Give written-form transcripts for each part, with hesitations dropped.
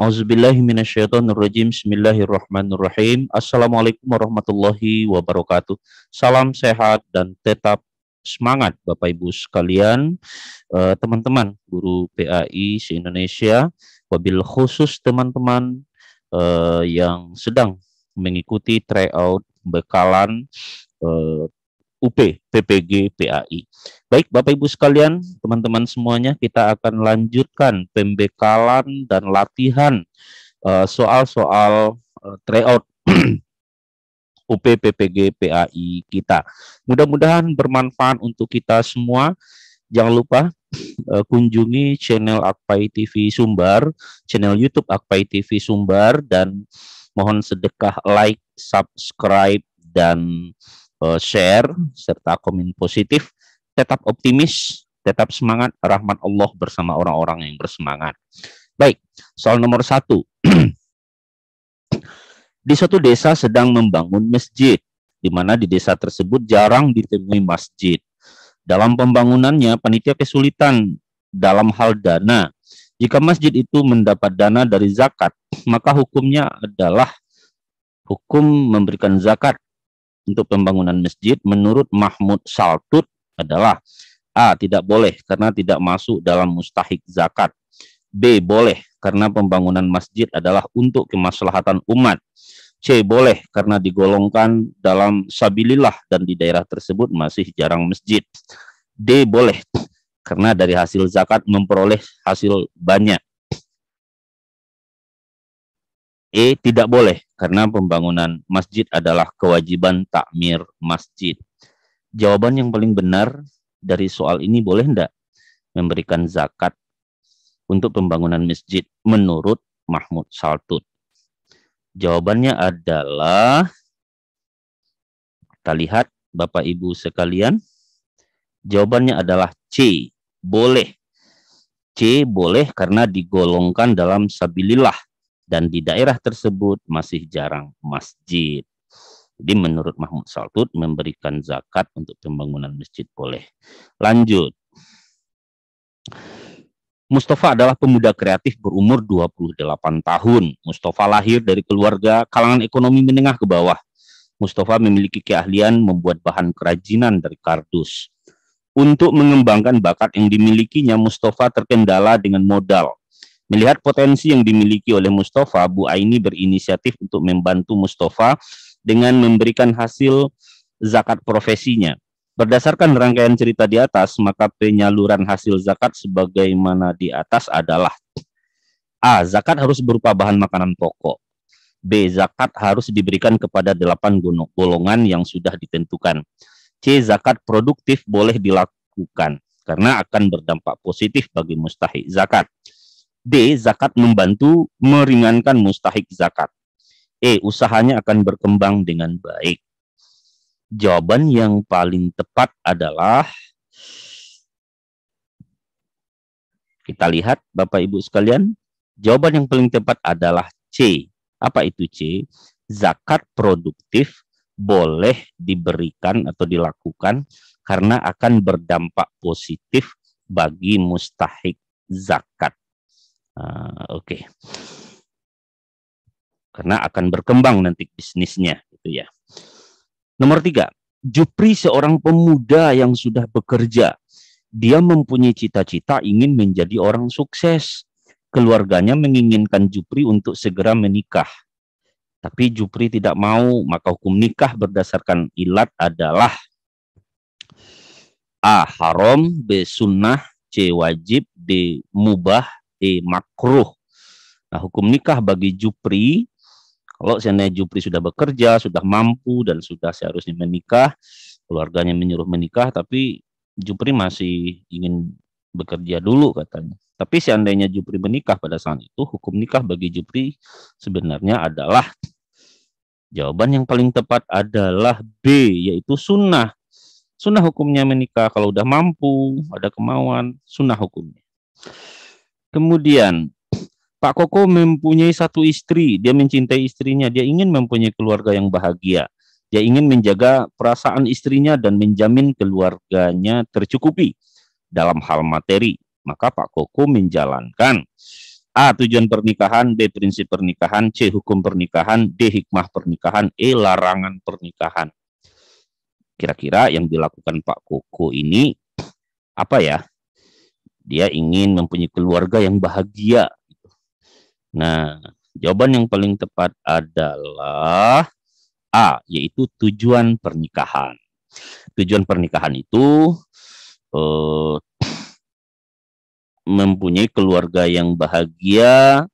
Auzubillahiminasyaitonirrajim. Bismillahirrahmanirrahim. Assalamualaikum warahmatullahi wabarakatuh. Salam sehat dan tetap semangat Bapak Ibu sekalian, teman-teman guru PAI se-Indonesia, wabil khusus teman-teman yang sedang mengikuti tryout bekalan UP PPG PAI. Baik Bapak Ibu sekalian, teman-teman semuanya, kita akan lanjutkan pembekalan dan latihan soal-soal tryout UP PPG PAI kita. Mudah-mudahan bermanfaat untuk kita semua. Jangan lupa kunjungi channel Akpai TV Sumbar, channel YouTube Akpai TV Sumbar, dan mohon sedekah like, subscribe, dan share, serta komen positif. Tetap optimis, tetap semangat, rahmat Allah bersama orang-orang yang bersemangat. Baik, soal nomor 1. Di suatu desa sedang membangun masjid, di mana di desa tersebut jarang ditemui masjid. Dalam pembangunannya, panitia kesulitan dalam hal dana. Jika masjid itu mendapat dana dari zakat, maka hukumnya adalah hukum memberikan zakat untuk pembangunan masjid. Menurut Mahmud Saltut adalah A. Tidak boleh karena tidak masuk dalam mustahik zakat. B. Boleh karena pembangunan masjid adalah untuk kemaslahatan umat. C. Boleh karena digolongkan dalam sabilillah dan di daerah tersebut masih jarang masjid. D. Boleh karena dari hasil zakat memperoleh hasil banyak. E. Tidak boleh karena pembangunan masjid adalah kewajiban takmir masjid. Jawaban yang paling benar dari soal ini, boleh enggak memberikan zakat untuk pembangunan masjid menurut Mahmud Saltut? Jawabannya adalah, kita lihat Bapak Ibu sekalian, jawabannya adalah C. Boleh. C. Boleh karena digolongkan dalam sabilillah dan di daerah tersebut masih jarang masjid. Jadi menurut Mahmud Saltut, memberikan zakat untuk pembangunan masjid boleh. Lanjut. Mustafa adalah pemuda kreatif berumur 28 tahun. Mustafa lahir dari keluarga kalangan ekonomi menengah ke bawah. Mustafa memiliki keahlian membuat bahan kerajinan dari kardus. Untuk mengembangkan bakat yang dimilikinya, Mustafa terkendala dengan modal. Melihat potensi yang dimiliki oleh Mustafa, Bu Aini berinisiatif untuk membantu Mustafa dengan memberikan hasil zakat profesinya. Berdasarkan rangkaian cerita di atas, maka penyaluran hasil zakat sebagaimana di atas adalah: A. Zakat harus berupa bahan makanan pokok. B. Zakat harus diberikan kepada 8 golongan yang sudah ditentukan. C. Zakat produktif boleh dilakukan karena akan berdampak positif bagi mustahik zakat. D. Zakat membantu meringankan mustahik zakat. E. Usahanya akan berkembang dengan baik. Jawaban yang paling tepat adalah, kita lihat Bapak Ibu sekalian, jawaban yang paling tepat adalah C. Apa itu C? Zakat produktif boleh diberikan atau dilakukan karena akan berdampak positif bagi mustahik zakat. Oke. Karena akan berkembang nanti bisnisnya, gitu ya. Nomor 3, Jupri seorang pemuda yang sudah bekerja. Dia mempunyai cita-cita ingin menjadi orang sukses. Keluarganya menginginkan Jupri untuk segera menikah. Tapi Jupri tidak mau, maka hukum nikah berdasarkan ilat adalah A. Haram, B. Sunnah, C. Wajib, D. Mubah, E. Makruh. Nah, hukum nikah bagi Jupri, kalau seandainya Jupri sudah bekerja, sudah mampu, dan sudah seharusnya menikah, keluarganya menyuruh menikah, tapi Jupri masih ingin bekerja dulu katanya. Tapi seandainya Jupri menikah pada saat itu, hukum nikah bagi Jupri sebenarnya adalah, jawaban yang paling tepat adalah B, yaitu sunnah. Sunnah hukumnya menikah, kalau udah mampu, ada kemauan, sunnah hukumnya. Kemudian, Pak Koko mempunyai satu istri, dia mencintai istrinya, dia ingin mempunyai keluarga yang bahagia. Dia ingin menjaga perasaan istrinya dan menjamin keluarganya tercukupi dalam hal materi. Maka Pak Koko menjalankan A. Tujuan pernikahan, B. Prinsip pernikahan, C. Hukum pernikahan, D. Hikmah pernikahan, E. Larangan pernikahan. Kira-kira yang dilakukan Pak Koko ini apa ya? Dia ingin mempunyai keluarga yang bahagia. Nah, jawaban yang paling tepat adalah A, yaitu tujuan pernikahan. Tujuan pernikahan itu mempunyai keluarga yang bahagia,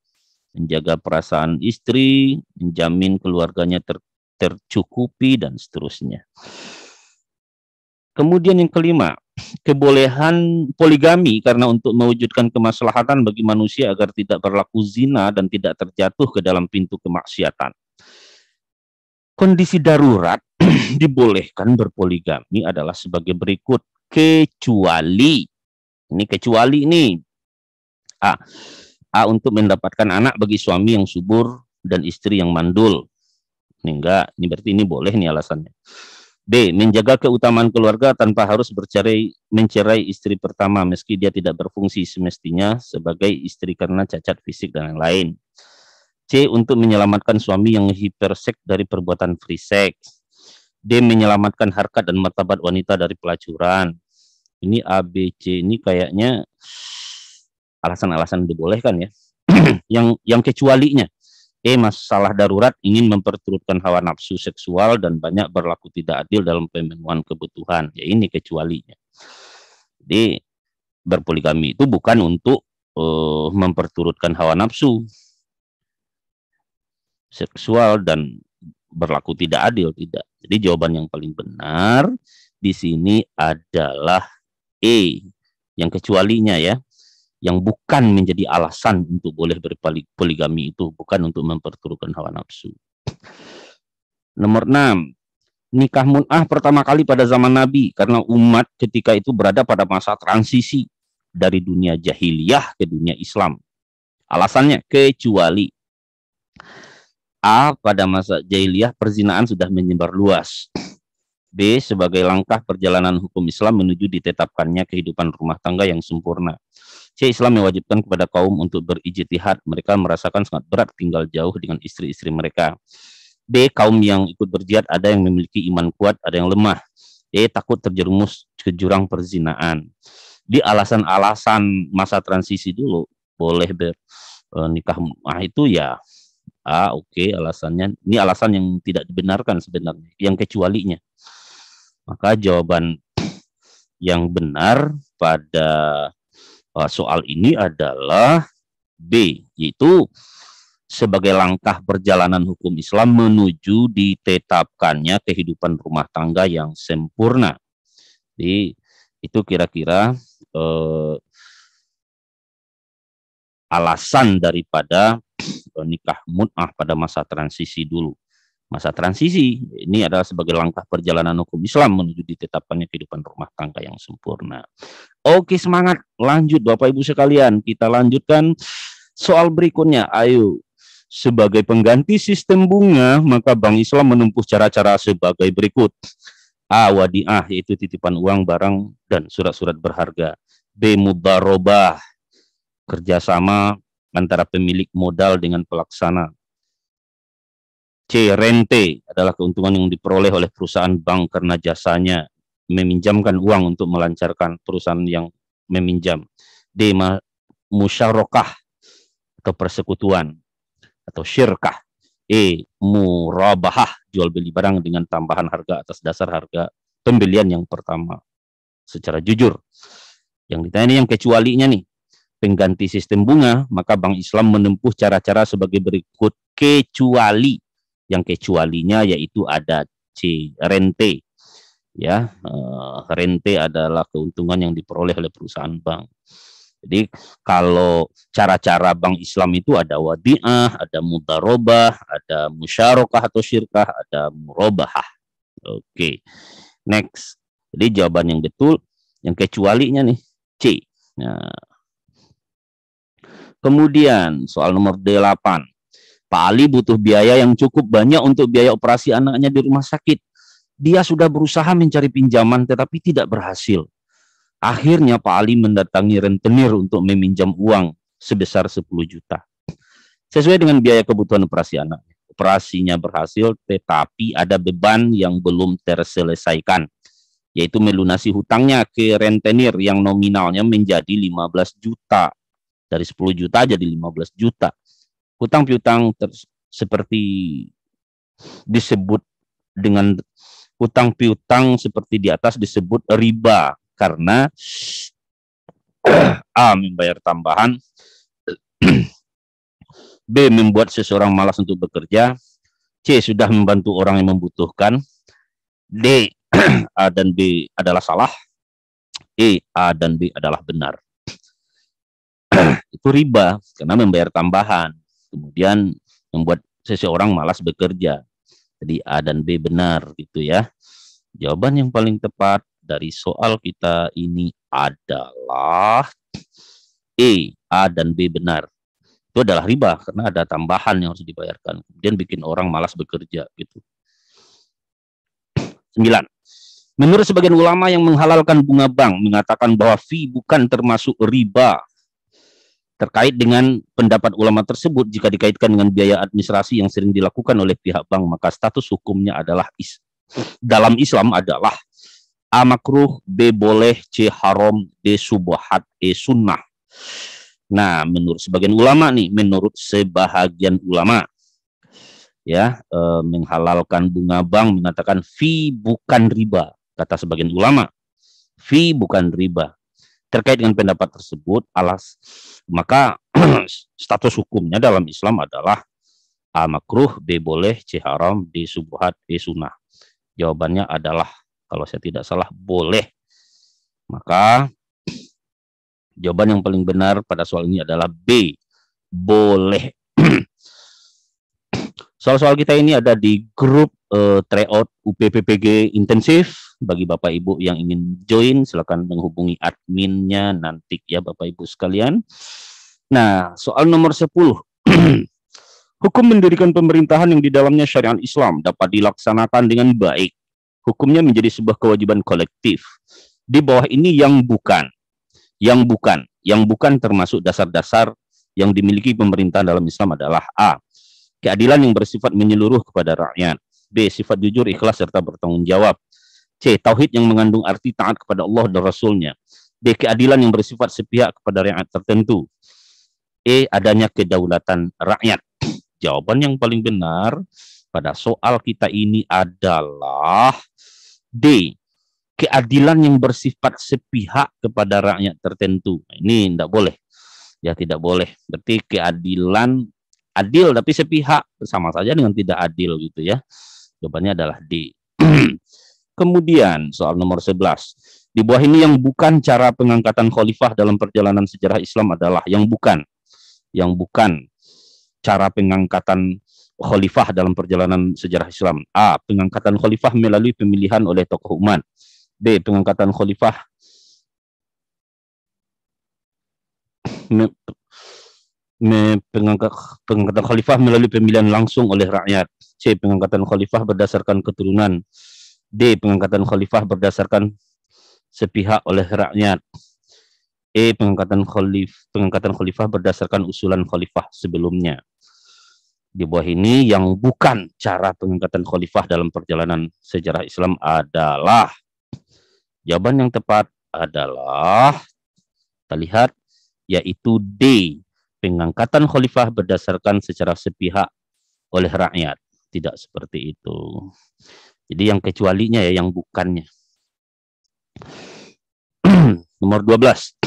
menjaga perasaan istri, menjamin keluarganya tercukupi, dan seterusnya. Kemudian yang kelima, kebolehan poligami karena untuk mewujudkan kemaslahatan bagi manusia agar tidak berlaku zina dan tidak terjatuh ke dalam pintu kemaksiatan. Kondisi darurat dibolehkan berpoligami adalah sebagai berikut, kecuali ini kecuali ini A untuk mendapatkan anak bagi suami yang subur dan istri yang mandul. Ini enggak, ini berarti ini boleh nih alasannya. B, menjaga keutamaan keluarga tanpa harus mencerai istri pertama meski dia tidak berfungsi semestinya sebagai istri karena cacat fisik dan lain-lain. C, untuk menyelamatkan suami yang hiperseks dari perbuatan free sex. D, menyelamatkan harkat dan martabat wanita dari pelacuran. Ini A, B, C ini kayaknya alasan-alasan dibolehkan ya. yang kecualinya. E, masalah darurat ingin memperturutkan hawa nafsu seksual dan banyak berlaku tidak adil dalam pemenuhan kebutuhan. Ya ini kecualinya. Jadi berpoligami itu bukan untuk memperturutkan hawa nafsu seksual dan berlaku tidak adil, tidak. Jadi jawaban yang paling benar di sini adalah E, yang kecualinya ya. Yang bukan menjadi alasan untuk boleh berpoligami itu, bukan untuk memperturutkan hawa nafsu. Nomor 6, nikah mun'ah pertama kali pada zaman Nabi, karena umat ketika itu berada pada masa transisi dari dunia jahiliyah ke dunia Islam. Alasannya, kecuali A, pada masa jahiliyah perzinaan sudah menyebar luas. B, sebagai langkah perjalanan hukum Islam menuju ditetapkannya kehidupan rumah tangga yang sempurna. C, Islam mewajibkan kepada kaum untuk berijtihad. Mereka merasakan sangat berat tinggal jauh dengan istri-istri mereka. D, kaum yang ikut berjihad ada yang memiliki iman kuat, ada yang lemah. E, takut terjerumus ke jurang perzinaan. Di alasan-alasan masa transisi dulu boleh nikah mun'ah itu ya oke, alasannya. Ini alasan yang tidak dibenarkan sebenarnya, yang kecualinya. Maka jawaban yang benar pada soal ini adalah B, yaitu sebagai langkah perjalanan hukum Islam menuju ditetapkannya kehidupan rumah tangga yang sempurna. Jadi itu kira-kira alasan daripada nikah mun'ah pada masa transisi dulu. Masa transisi ini adalah sebagai langkah perjalanan hukum Islam menuju ditetapkannya kehidupan rumah tangga yang sempurna. Oke, semangat. Lanjut Bapak Ibu sekalian. Kita lanjutkan soal berikutnya. Ayo. Sebagai pengganti sistem bunga, maka Bank Islam menempuh cara-cara sebagai berikut. A, wadi'ah, yaitu titipan uang, barang, dan surat-surat berharga. B, mudharobah, kerjasama antara pemilik modal dengan pelaksana. C, rente adalah keuntungan yang diperoleh oleh perusahaan bank karena jasanya meminjamkan uang untuk melancarkan perusahaan yang meminjam. D, musyarakah atau persekutuan atau syirkah. E, murabahah, jual beli barang dengan tambahan harga atas dasar harga pembelian yang pertama secara jujur. Yang ditanya ini yang kecualinya nih, pengganti sistem bunga, maka Bank Islam menempuh cara-cara sebagai berikut, kecuali. Yang kecualinya yaitu ada C, rente. Ya, rente adalah keuntungan yang diperoleh oleh perusahaan bank. Jadi kalau cara-cara Bank Islam itu ada wadi'ah, ada mudharobah, ada musyarakah atau syirkah, ada murabahah. Oke, next. Jadi jawaban yang betul, yang kecualinya nih C. Nah, kemudian soal nomor 8. Pak Ali butuh biaya yang cukup banyak untuk biaya operasi anaknya di rumah sakit. Dia sudah berusaha mencari pinjaman tetapi tidak berhasil. Akhirnya Pak Ali mendatangi rentenir untuk meminjam uang. sebesar 10 juta. Sesuai dengan biaya kebutuhan operasi anak. Operasinya berhasil, tetapi ada beban yang belum terselesaikan, yaitu melunasi hutangnya ke rentenir yang nominalnya menjadi 15 juta. Dari 10 juta jadi 15 juta. Hutang piutang seperti disebut dengan hutang piutang seperti di atas disebut riba karena A. membayar tambahan, B. membuat seseorang malas untuk bekerja, C. sudah membantu orang yang membutuhkan, D. A dan B adalah salah, E. A dan B adalah benar. Itu riba karena membayar tambahan, kemudian membuat seseorang malas bekerja. Jadi A dan B benar gitu ya. Jawaban yang paling tepat dari soal kita ini adalah E, A dan B benar. Itu adalah riba karena ada tambahan yang harus dibayarkan. Kemudian bikin orang malas bekerja gitu. 9. Menurut sebagian ulama yang menghalalkan bunga bank mengatakan bahwa fee bukan termasuk riba. Terkait dengan pendapat ulama tersebut, jika dikaitkan dengan biaya administrasi yang sering dilakukan oleh pihak bank, maka status hukumnya adalah dalam Islam adalah A makruh, B boleh, C haram, D subhat, E sunnah. Nah, menurut sebagian ulama nih, menurut sebahagian ulama ya, menghalalkan bunga bank mengatakan fee bukan riba. Kata sebagian ulama, fee bukan riba. Terkait dengan pendapat tersebut, maka status hukumnya dalam Islam adalah A makruh, B boleh, C haram, D subhat, E sunnah. Jawabannya adalah, kalau saya tidak salah, boleh. Maka jawaban yang paling benar pada soal ini adalah B, boleh. Soal-soal kita ini ada di grup tryout UPPPG intensif. Bagi Bapak Ibu yang ingin join, silakan menghubungi adminnya nanti ya Bapak Ibu sekalian. Nah, soal nomor 10. Hukum mendirikan pemerintahan yang di dalamnya syariat Islam dapat dilaksanakan dengan baik. Hukumnya menjadi sebuah kewajiban kolektif. Di bawah ini yang bukan termasuk dasar-dasar yang dimiliki pemerintahan dalam Islam adalah A. Keadilan yang bersifat menyeluruh kepada rakyat. B. Sifat jujur, ikhlas, serta bertanggung jawab. C. Tauhid yang mengandung arti taat kepada Allah dan Rasulnya. D. Keadilan yang bersifat sepihak kepada rakyat tertentu. E. Adanya kedaulatan rakyat. Jawaban yang paling benar pada soal kita ini adalah D. Keadilan yang bersifat sepihak kepada rakyat tertentu. Ini tidak boleh. Ya, tidak boleh. Berarti keadilan adil tapi sepihak, sama saja dengan tidak adil gitu ya. Jawabannya adalah D. Kemudian soal nomor 11. Di bawah ini yang bukan cara pengangkatan khalifah dalam perjalanan sejarah Islam adalah yang bukan cara pengangkatan khalifah dalam perjalanan sejarah Islam. A. Pengangkatan khalifah melalui pemilihan oleh tokoh umat. B. Pengangkatan khalifah pengangkatan khalifah melalui pemilihan langsung oleh rakyat. C. Pengangkatan khalifah berdasarkan keturunan. D. Pengangkatan khalifah berdasarkan sepihak oleh rakyat. E. Pengangkatan khalifah berdasarkan usulan khalifah sebelumnya. Di bawah ini yang bukan cara pengangkatan khalifah dalam perjalanan sejarah Islam adalah, jawaban yang tepat adalah, kita lihat, yaitu D. Pengangkatan khalifah berdasarkan secara sepihak oleh rakyat. Tidak seperti itu. Jadi yang kecualinya ya, yang bukannya. Nomor 12.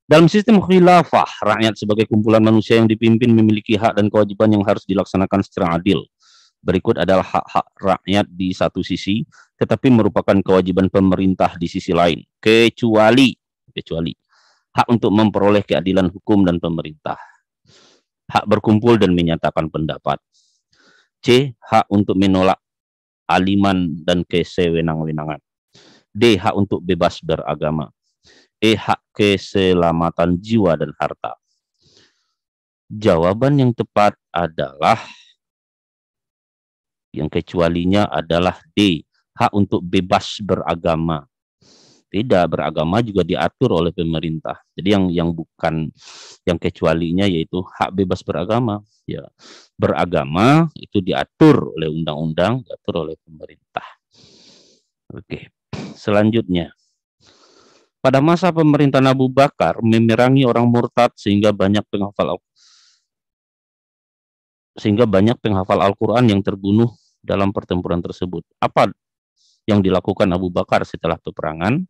Dalam sistem khilafah, rakyat sebagai kumpulan manusia yang dipimpin memiliki hak dan kewajiban yang harus dilaksanakan secara adil. Berikut adalah hak-hak rakyat di satu sisi, tetapi merupakan kewajiban pemerintah di sisi lain. Kecuali hak untuk memperoleh keadilan hukum dan pemerintah. Hak berkumpul dan menyatakan pendapat. C. Hak untuk menolak aliman dan kesewenang-wenangan. D. Hak untuk bebas beragama. E. Hak keselamatan jiwa dan harta. Jawaban yang tepat adalah, yang kecualinya adalah D. Hak untuk bebas beragama. Tidak, beragama juga diatur oleh pemerintah. Jadi yang bukan yang kecualinya yaitu hak bebas beragama. Ya, beragama itu diatur oleh undang-undang, diatur oleh pemerintah. Oke, selanjutnya. Pada masa pemerintahan Abu Bakar memerangi orang murtad sehingga banyak penghafal Al-Quran yang terbunuh dalam pertempuran tersebut. Apa yang dilakukan Abu Bakar setelah peperangan?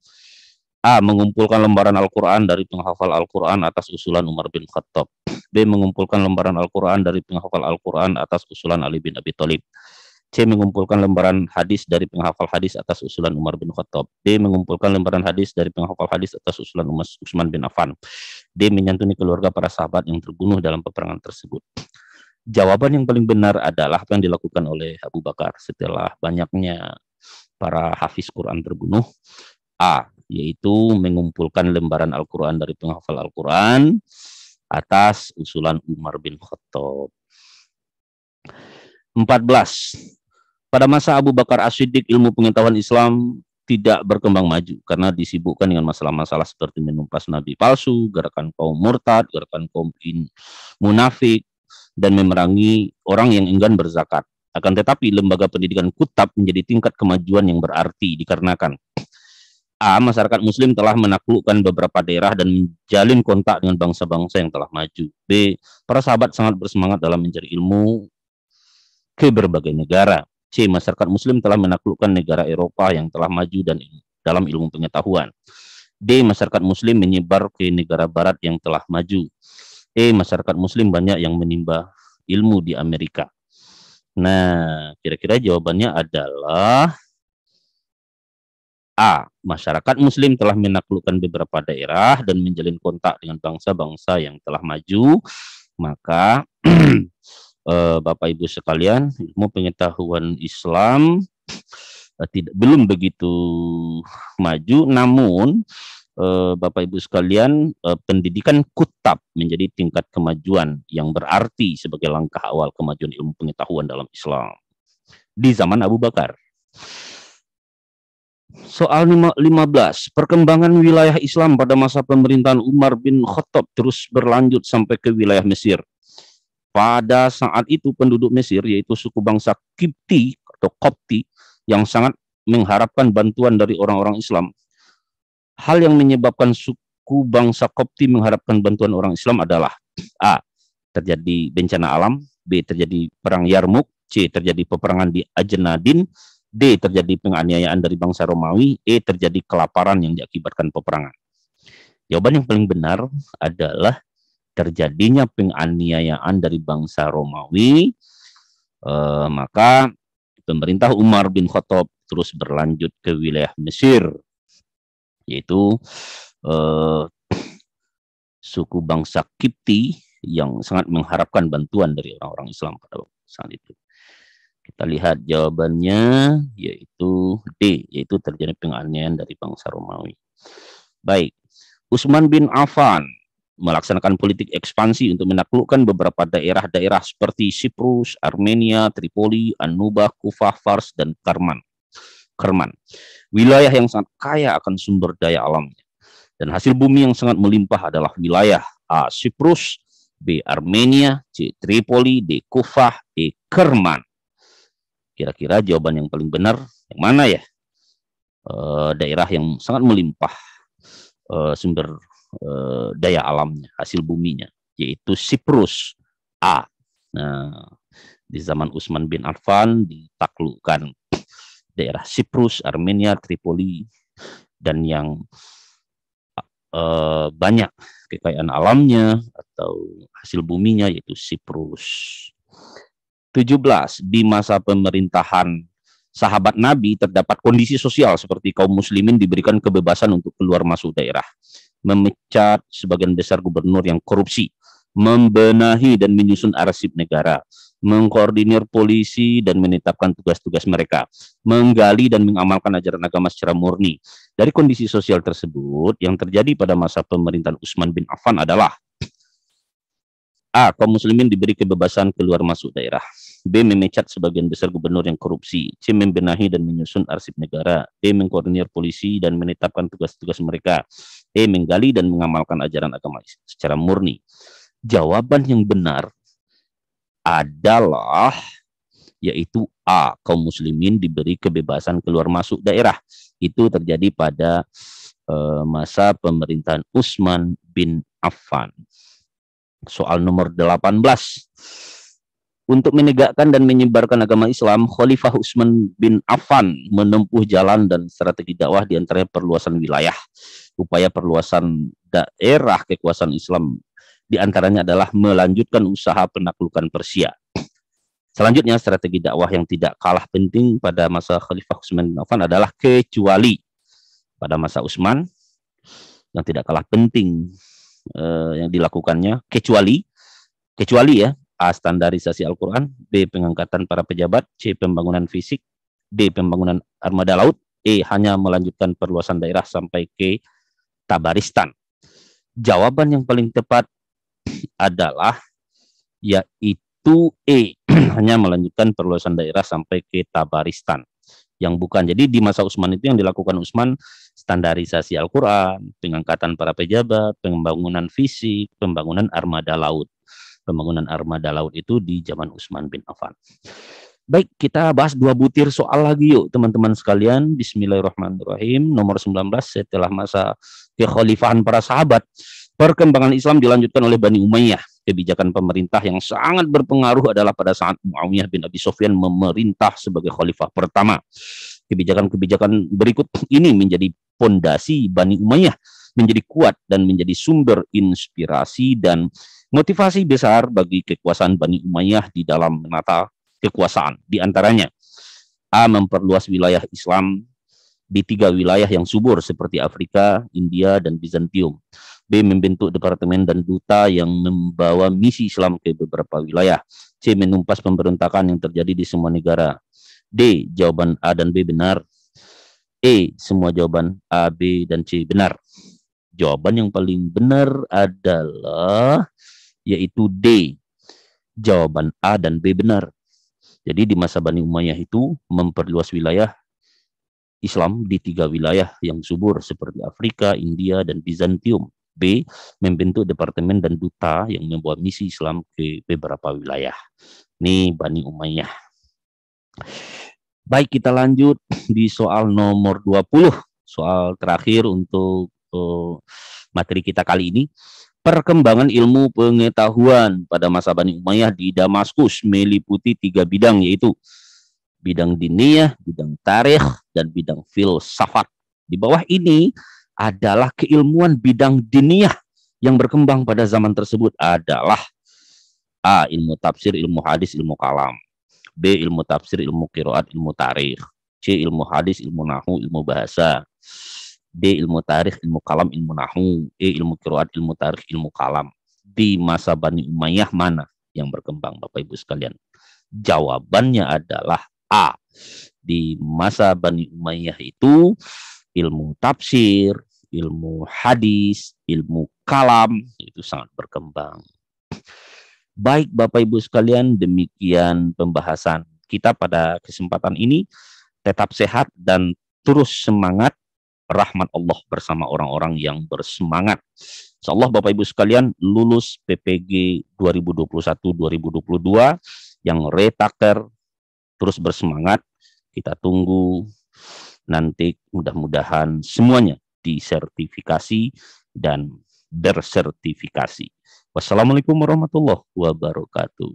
A. Mengumpulkan lembaran Al-Quran dari penghafal Al-Quran atas usulan Umar bin Khattab. B. Mengumpulkan lembaran Al-Quran dari penghafal Al-Quran atas usulan Ali bin Abi Thalib. C. Mengumpulkan lembaran hadis dari penghafal hadis atas usulan Umar bin Khattab. D. Mengumpulkan lembaran hadis dari penghafal hadis atas usulan Utsman bin Affan. D. Menyantuni keluarga para sahabat yang terbunuh dalam peperangan tersebut. Jawaban yang paling benar adalah apa yang dilakukan oleh Abu Bakar setelah banyaknya para hafiz Quran terbunuh. A. Yaitu mengumpulkan lembaran Al-Quran dari penghafal Al-Quran atas usulan Umar bin Khattab. 14. Pada masa Abu Bakar As-Siddiq, ilmu pengetahuan Islam tidak berkembang maju karena disibukkan dengan masalah-masalah seperti menumpas nabi palsu, gerakan kaum murtad, gerakan kaum munafik, dan memerangi orang yang enggan berzakat. Akan tetapi lembaga pendidikan Kutab menjadi tingkat kemajuan yang berarti dikarenakan A. Masyarakat muslim telah menaklukkan beberapa daerah dan menjalin kontak dengan bangsa-bangsa yang telah maju. B. Para sahabat sangat bersemangat dalam mencari ilmu ke berbagai negara. C. Masyarakat muslim telah menaklukkan negara Eropa yang telah maju dan dalam ilmu pengetahuan. D. Masyarakat muslim menyebar ke negara barat yang telah maju. E. Masyarakat muslim banyak yang menimba ilmu di Amerika. Nah, kira-kira jawabannya adalah A. Masyarakat muslim telah menaklukkan beberapa daerah dan menjalin kontak dengan bangsa-bangsa yang telah maju. Maka Bapak Ibu sekalian, ilmu pengetahuan Islam belum begitu maju, namun Bapak Ibu sekalian, pendidikan Kutab menjadi tingkat kemajuan yang berarti sebagai langkah awal kemajuan ilmu pengetahuan dalam Islam di zaman Abu Bakar. Soal 15, perkembangan wilayah Islam pada masa pemerintahan Umar bin Khattab terus berlanjut sampai ke wilayah Mesir. Pada saat itu penduduk Mesir, yaitu suku bangsa Kipti atau Kopti, yang sangat mengharapkan bantuan dari orang-orang Islam. Hal yang menyebabkan suku bangsa Kopti mengharapkan bantuan orang Islam adalah A. Terjadi bencana alam, B. Terjadi perang Yarmuk, C. Terjadi peperangan di Ajnadin, D. Terjadi penganiayaan dari bangsa Romawi, E. Terjadi kelaparan yang diakibatkan peperangan. Jawaban yang paling benar adalah terjadinya penganiayaan dari bangsa Romawi. Maka pemerintah Umar bin Khattab terus berlanjut ke wilayah Mesir, yaitu suku bangsa Kipti yang sangat mengharapkan bantuan dari orang-orang Islam pada saat itu. Kita lihat jawabannya, yaitu D, yaitu terjadi penganiayaan dari bangsa Romawi. Baik, Utsman bin Affan melaksanakan politik ekspansi untuk menaklukkan beberapa daerah-daerah seperti Siprus, Armenia, Tripoli, An-Nubah, Kufah, Fars, dan Kerman. Wilayah yang sangat kaya akan sumber daya alamnya. Dan hasil bumi yang sangat melimpah adalah wilayah A. Siprus, B. Armenia, C. Tripoli, D. Kufah, E. Kerman. Kira-kira jawaban yang paling benar yang mana ya? Daerah yang sangat melimpah sumber daya alamnya, hasil buminya, yaitu Siprus. A. Nah, di zaman Utsman bin Affan ditaklukkan daerah Siprus, Armenia, Tripoli, dan yang banyak kekayaan alamnya atau hasil buminya yaitu Siprus. 17. Di masa pemerintahan sahabat Nabi terdapat kondisi sosial seperti kaum muslimin diberikan kebebasan untuk keluar masuk daerah, memecat sebagian besar gubernur yang korupsi, membenahi dan menyusun arsip negara, mengkoordinir polisi dan menetapkan tugas-tugas mereka, menggali dan mengamalkan ajaran agama secara murni. Dari kondisi sosial tersebut, yang terjadi pada masa pemerintahan Utsman bin Affan adalah A. Kaum muslimin diberi kebebasan keluar masuk daerah. B. Memecat sebagian besar gubernur yang korupsi. C. Membenahi dan menyusun arsip negara. D. Mengkoordinir polisi dan menetapkan tugas-tugas mereka. E. Menggali dan mengamalkan ajaran agama secara murni. Jawaban yang benar adalah yaitu A. Kaum muslimin diberi kebebasan keluar masuk daerah. Itu terjadi pada masa pemerintahan Utsman bin Affan. Soal nomor 18. Untuk menegakkan dan menyebarkan agama Islam, Khalifah Utsman bin Affan menempuh jalan dan strategi dakwah di antaranya perluasan wilayah. Upaya perluasan daerah kekuasaan Islam di antaranya adalah melanjutkan usaha penaklukan Persia. Selanjutnya, strategi dakwah yang tidak kalah penting pada masa Khalifah Utsman bin Affan adalah kecuali. Pada masa Utsman yang tidak kalah penting yang dilakukannya kecuali ya, A. Standarisasi Al-Quran, B. Pengangkatan para pejabat, C. Pembangunan fisik, D. Pembangunan armada laut, E. Hanya melanjutkan perluasan daerah sampai ke Tabaristan. Jawaban yang paling tepat adalah yaitu E. Hanya melanjutkan perluasan daerah sampai ke Tabaristan. Yang bukan. Jadi di masa Utsman itu yang dilakukan Utsman standarisasi Al-Quran, pengangkatan para pejabat, pembangunan fisik, pembangunan armada laut. Pembangunan armada laut itu di zaman Utsman bin Affan. Baik, kita bahas 2 butir soal lagi yuk teman-teman sekalian. Bismillahirrahmanirrahim. Nomor 19, setelah masa kekhalifahan para sahabat, perkembangan Islam dilanjutkan oleh Bani Umayyah. Kebijakan pemerintah yang sangat berpengaruh adalah pada saat Muawiyah bin Abi Sufyan memerintah sebagai khalifah pertama. Kebijakan-kebijakan berikut ini menjadi pondasi Bani Umayyah menjadi kuat dan menjadi sumber inspirasi dan motivasi besar bagi kekuasaan Bani Umayyah di dalam menata kekuasaan. Di antaranya, A. Memperluas wilayah Islam di 3 wilayah yang subur seperti Afrika, India, dan Bizantium. B. Membentuk departemen dan duta yang membawa misi Islam ke beberapa wilayah. C. Menumpas pemberontakan yang terjadi di semua negara. D. Jawaban A dan B benar. E. Semua jawaban A, B, dan C benar. Jawaban yang paling benar adalah yaitu D. Jawaban A dan B benar. Jadi di masa Bani Umayyah itu memperluas wilayah Islam di 3 wilayah yang subur seperti Afrika, India, dan Bizantium. B. Membentuk departemen dan duta yang membawa misi Islam ke beberapa wilayah. Ini Bani Umayyah. Baik, kita lanjut di soal nomor 20. Soal terakhir untuk materi kita kali ini. Perkembangan ilmu pengetahuan pada masa Bani Umayyah di Damaskus meliputi 3 bidang, yaitu bidang diniyah, bidang tarikh, dan bidang filsafat. Di bawah ini adalah keilmuan bidang diniyah yang berkembang pada zaman tersebut adalah A. Ilmu tafsir, ilmu hadis, ilmu kalam. B. Ilmu tafsir, ilmu qiraat, ilmu tarikh. C. Ilmu hadis, ilmu nahwu, ilmu bahasa. D. Ilmu tarikh, ilmu kalam, ilmu nahwu. E. Ilmu qiraat, ilmu tarikh, ilmu kalam. Di masa Bani Umayyah mana yang berkembang, Bapak Ibu sekalian? Jawabannya adalah A. Di masa Bani Umayyah itu ilmu tafsir, ilmu hadis, ilmu kalam itu sangat berkembang. Baik Bapak Ibu sekalian, demikian pembahasan kita pada kesempatan ini. Tetap sehat dan terus semangat. Rahmat Allah bersama orang-orang yang bersemangat. Insyaallah Bapak Ibu sekalian lulus PPG 2021-2022 yang retaker terus bersemangat. Kita tunggu nanti mudah-mudahan semuanya disertifikasi dan bersertifikasi. Wassalamualaikum warahmatullahi wabarakatuh.